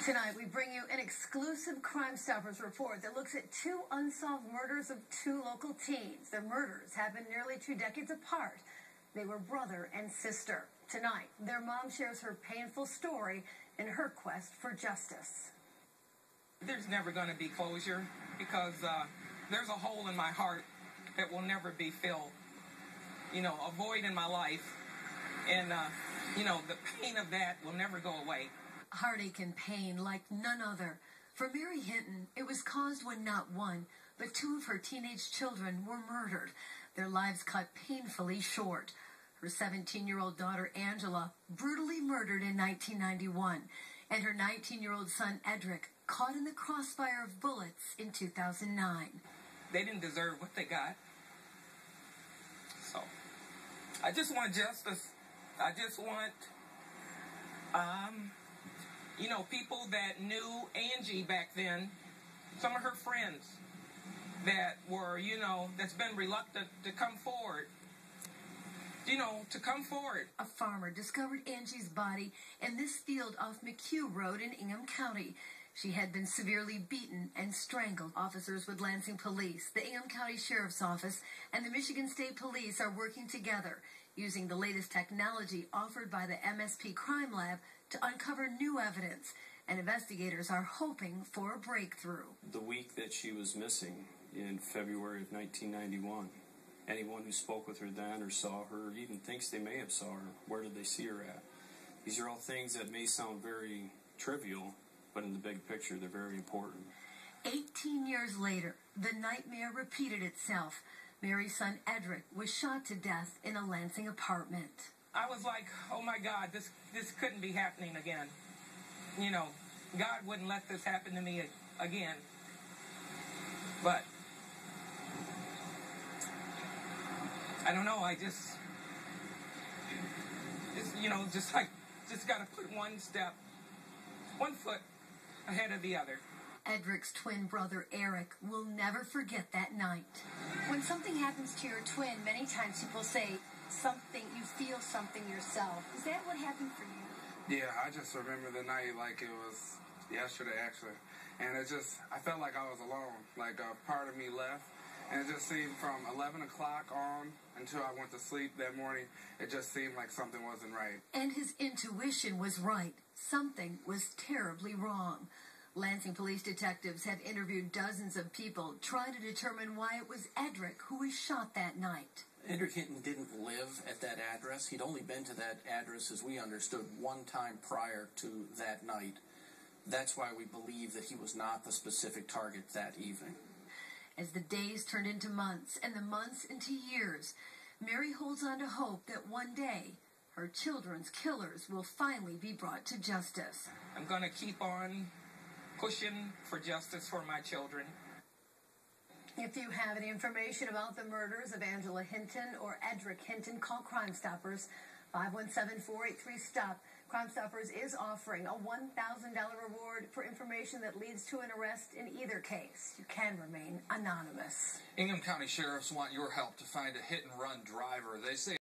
Tonight, we bring you an exclusive Crime Stoppers report that looks at two unsolved murders of two local teens. Their murders happened nearly 2 decades apart. They were brother and sister. Tonight, their mom shares her painful story in her quest for justice. There's never going to be closure because there's a hole in my heart that will never be filled. You know, a void in my life. And, the pain of that will never go away. Heartache and pain like none other. For Mary Hinton, it was caused when not one, but two of her teenage children were murdered, their lives cut painfully short. Her 17-year-old daughter, Angela, brutally murdered in 1991, and her 19-year-old son, Edric, caught in the crossfire of bullets in 2009. They didn't deserve what they got. So, I just want justice. I just want, people that knew Angie back then, some of her friends that were, that's been reluctant to come forward. To come forward. A farmer discovered Angie's body in this field off McHugh Road in Ingham County. She had been severely beaten and strangled. Officers with Lansing Police, the Ingham County Sheriff's Office, and the Michigan State Police are working together, using the latest technology offered by the MSP Crime Lab to uncover new evidence, and investigators are hoping for a breakthrough. The week that she was missing in February of 1991, anyone who spoke with her then or saw her, or even thinks they may have saw her, where did they see her at? These are all things that may sound very trivial, but in the big picture, they're very important. 18 years later, the nightmare repeated itself. Mary's son, Edric, was shot to death in a Lansing apartment. I was like, oh my God, this couldn't be happening again. God wouldn't let this happen to me again. But I don't know, I just got to put one foot ahead of the other. Edric's twin brother, Eric, will never forget that night. When something happens to your twin, many times people say you feel something yourself. Is that what happened for you? Yeah, I just remember the night like it was yesterday, actually. And I felt like I was alone. Like a part of me left. And it just seemed from 11 o'clock on until I went to sleep that morning, it just seemed like something wasn't right. And his intuition was right. Something was terribly wrong. Lansing police detectives have interviewed dozens of people trying to determine why it was Edric who was shot that night. Edric Hinton didn't live at that address. He'd only been to that address, as we understood, one time prior to that night. That's why we believe that he was not the specific target that evening. As the days turned into months and the months into years, Mary holds on to hope that one day her children's killers will finally be brought to justice. I'm going to keep on pushing for justice for my children. If you have any information about the murders of Angela Hinton or Edric Hinton, call Crime Stoppers, 517-483-STOP. Crime Stoppers is offering a $1,000 reward for information that leads to an arrest in either case. You can remain anonymous. Ingham County Sheriffs want your help to find a hit-and-run driver. They say